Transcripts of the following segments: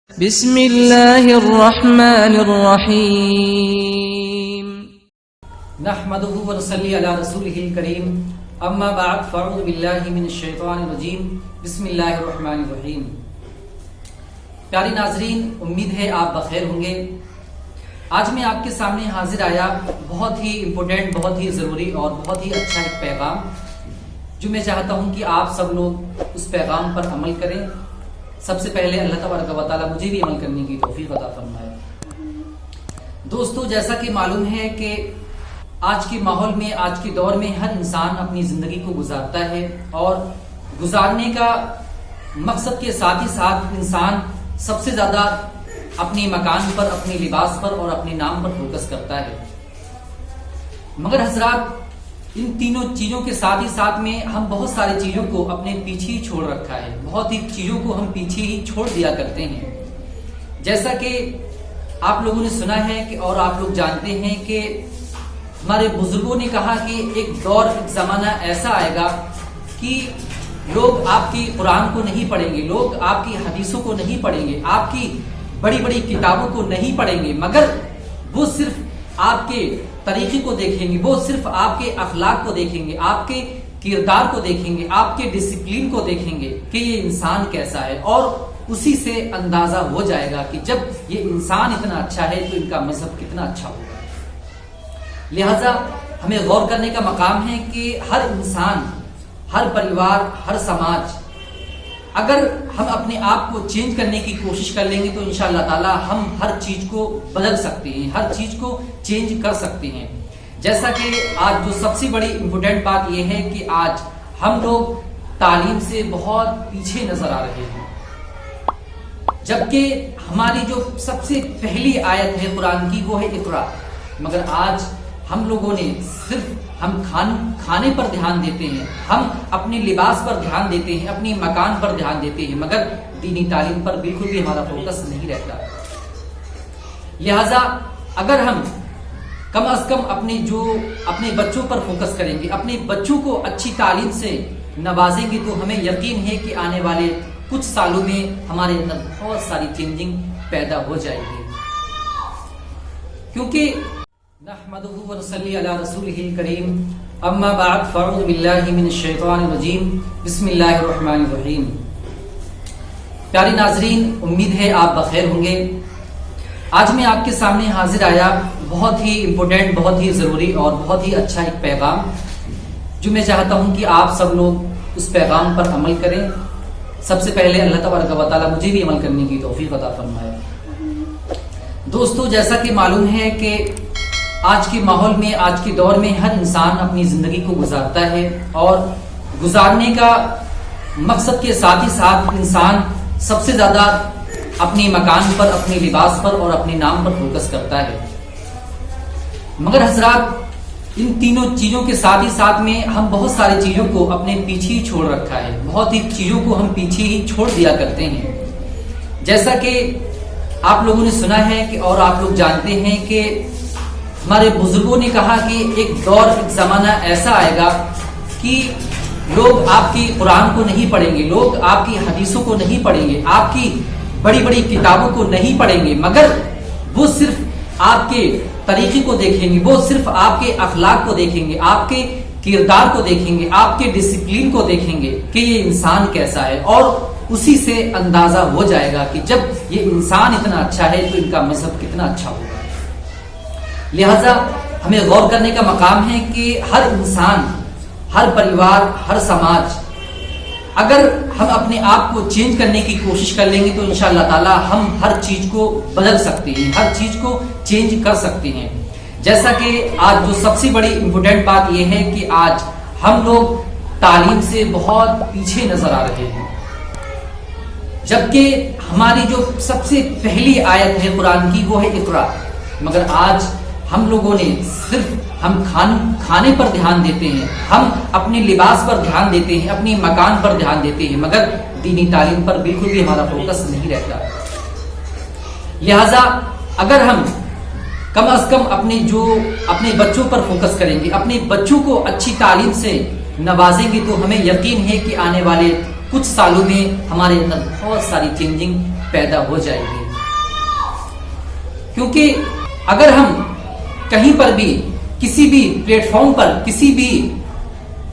بسم اللہ الرحمن الرحیم نحمده ونصلی علی رسولہ الکریم اما بعد فاعوذ باللہ من الشیطان الرجیم بسم اللہ الرحمن الرحیم۔ پیاری ناظرین، امید ہے آپ بخیر ہوں گے۔ آج میں آپ کے سامنے حاضر آیا بہت ہی امپورٹنٹ، بہت ہی ضروری اور بہت ہی اچھا ایک پیغام، جو میں چاہتا ہوں کہ آپ سب لوگ اس پیغام پر عمل کریں۔ سب سے پہلے اللہ تبارک و تعالیٰ مجھے بھی عمل کرنے کی توفیق عطا فرمائے۔ دوستو، جیسا کہ معلوم ہے کہ آج کے ماحول میں، آج کے دور میں ہر انسان اپنی زندگی کو گزارتا ہے، اور گزارنے کا مقصد کے ساتھ ہی ساتھ انسان سب سے زیادہ اپنے مکان پر، اپنے لباس پر اور اپنے نام پر فوکس کرتا ہے۔ مگر حضرات، ان تینوں چیزوں کے ساتھ ہی ساتھ میں ہم بہت ساری چیزوں کو اپنے پیچھے ہی چھوڑ رکھا ہے، بہت ہی چیزوں کو ہم پیچھے ہی چھوڑ دیا کرتے ہیں۔ جیسا کہ آپ لوگوں نے سنا ہے کہ اور آپ لوگ جانتے ہیں کہ ہمارے بزرگوں نے کہا کہ ایک دور، ایک زمانہ ایسا آئے گا کہ لوگ آپ کی قرآن کو نہیں پڑھیں گے، لوگ آپ کی حدیثوں کو نہیں پڑھیں گے، آپ کی بڑی بڑی کتابوں کو نہیں پڑھیں گے، مگر وہ صرف آپ کے طریقے کو دیکھیں گے، وہ صرف آپ کے اخلاق کو دیکھیں گے، آپ کے کردار کو دیکھیں گے، آپ کے ڈسپلین کو دیکھیں گے کہ یہ انسان کیسا ہے، اور اسی سے اندازہ ہو جائے گا کہ جب یہ انسان اتنا اچھا ہے تو ان کا مذہب کتنا اچھا ہوگا۔ لہذا ہمیں غور کرنے کا مقام ہے کہ ہر انسان، ہر پریوار، ہر سماج، اگر ہم اپنے آپ کو چینج کرنے کی کوشش کر لیں گے تو انشاءاللہ تعالی ہم ہر چیز کو بدل سکتے ہیں، ہر چیز کو چینج کر سکتے ہیں۔ جیسا کہ آج جو سب سے بڑی امپورٹنٹ بات یہ ہے کہ آج ہم لوگ تعلیم سے بہت پیچھے نظر آ رہے ہیں، جبکہ ہماری جو سب سے پہلی آیت ہے قرآن کی وہ ہے اقرا، مگر آج ہم لوگوں نے صرف ہم کھانے پر دھیان دیتے ہیں، ہم اپنے لباس پر دھیان دیتے ہیں، اپنی مکان پر دھیان دیتے ہیں، مگر دینی تعلیم پر بالکل بھی ہمارا فوکس نہیں رہتا۔ لہذا اگر ہم کم از کم اپنے بچوں پر فوکس کریں گے، اپنے بچوں کو اچھی تعلیم سے نوازیں گے، تو ہمیں یقین ہے کہ آنے والے کچھ سالوں میں ہمارے اندر بہت ساری چینجنگ پیدا ہو جائے گی، کیونکہ نحمده ونصلی علی رسولہ الکریم اما بعد فاعوذ باللہ من الشیطان الرجیم بسم اللہ الرحمن الرحیم۔ پیاری ناظرین، امید ہے آپ بخیر ہوں گے۔ آج میں آپ کے سامنے حاضر آیا بہت ہی امپورٹنٹ، بہت ہی ضروری اور بہت ہی اچھا ایک پیغام، جو میں چاہتا ہوں کہ آپ سب لوگ اس پیغام پر عمل کریں۔ سب سے پہلے اللہ تبارک و تعالیٰ مجھے بھی عمل کرنے کی توفیق عطا فرمائے۔ دوستو، جیسا کہ معلوم ہے کہ آج کے ماحول میں، آج کے دور میں ہر انسان اپنی زندگی کو گزارتا ہے، اور گزارنے کا مقصد کے ساتھ ہی ساتھ انسان سب سے زیادہ اپنے مکان پر، اپنے لباس پر اور اپنے نام پر فوکس کرتا ہے۔ مگر حضرات، ان تینوں چیزوں کے ساتھ ہی ساتھ میں ہم بہت ساری چیزوں کو اپنے پیچھے ہی چھوڑ رکھا ہے، بہت ہی چیزوں کو ہم پیچھے ہی چھوڑ دیا کرتے ہیں۔ جیسا کہ آپ لوگوں نے سنا ہے کہ اور آپ لوگ جانتے ہیں کہ ہمارے بزرگوں نے کہا کہ ایک دور، ایک زمانہ ایسا آئے گا کہ لوگ آپ کی قرآن کو نہیں پڑھیں گے، لوگ آپ کی حدیثوں کو نہیں پڑھیں گے، آپ کی بڑی بڑی کتابوں کو نہیں پڑھیں گے، مگر وہ صرف آپ کے طریقے کو دیکھیں گے، وہ صرف آپ کے اخلاق کو دیکھیں گے، آپ کے کردار کو دیکھیں گے، آپ کے ڈسپلین کو دیکھیں گے کہ یہ انسان کیسا ہے، اور اسی سے اندازہ ہو جائے گا کہ جب یہ انسان اتنا اچھا ہے تو ان کا مذہب کتنا اچھا ہوگا۔ لہذا ہمیں غور کرنے کا مقام ہے کہ ہر انسان، ہر پریوار، ہر سماج، اگر ہم اپنے آپ کو چینج کرنے کی کوشش کر لیں گے تو انشاءاللہ تعالی ہم ہر چیز کو بدل سکتے ہیں، ہر چیز کو چینج کر سکتے ہیں۔ جیسا کہ آج جو سب سے بڑی امپورٹنٹ بات یہ ہے کہ آج ہم لوگ تعلیم سے بہت پیچھے نظر آ رہے ہیں، جبکہ ہماری جو سب سے پہلی آیت ہے قرآن کی وہ ہے اقرا، مگر آج ہم لوگوں نے صرف ہم کھانے پر دھیان دیتے ہیں، ہم اپنے لباس پر دھیان دیتے ہیں، اپنی مکان پر دھیان دیتے ہیں، مگر دینی تعلیم پر بالکل بھی ہمارا فوکس نہیں رہتا۔ لہذا اگر ہم کم از کم اپنے بچوں پر فوکس کریں گے، اپنے بچوں کو اچھی تعلیم سے نوازیں گے، تو ہمیں یقین ہے کہ آنے والے کچھ سالوں میں ہمارے اندر بہت ساری چینجنگ پیدا ہو جائے گی. کیونکہ اگر ہم کہیں پر بھی کسی بھی پلیٹ فارم پر کسی بھی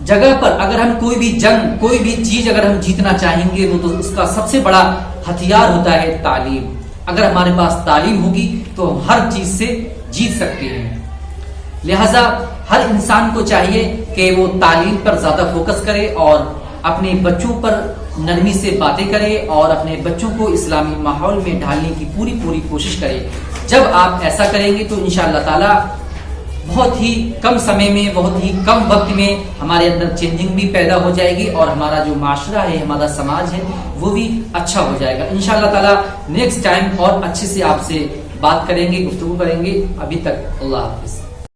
جگہ پر اگر ہم کوئی بھی جنگ کوئی بھی چیز اگر ہم جیتنا چاہیں گے وہ تو اس کا سب سے بڑا ہتھیار ہوتا ہے تعلیم. اگر ہمارے پاس تعلیم ہوگی تو ہم ہر چیز سے جیت سکتے ہیں. لہذا ہر انسان کو چاہیے کہ وہ تعلیم پر زیادہ فوکس کرے اور اپنے بچوں پر نرمی سے باتیں کرے اور اپنے بچوں کو اسلامی ماحول میں ڈھالنے کی پوری کوشش کرے. جب آپ ایسا کریں گے تو انشاءاللہ تعالی بہت ہی کم سمے میں بہت ہی کم وقت میں ہمارے اندر چینجنگ بھی پیدا ہو جائے گی اور ہمارا جو معاشرہ ہے ہمارا سماج ہے وہ بھی اچھا ہو جائے گا. انشاءاللہ تعالی نیکسٹ ٹائم اور اچھے سے آپ سے بات کریں گے گفتگو کریں گے. ابھی تک اللہ حافظ.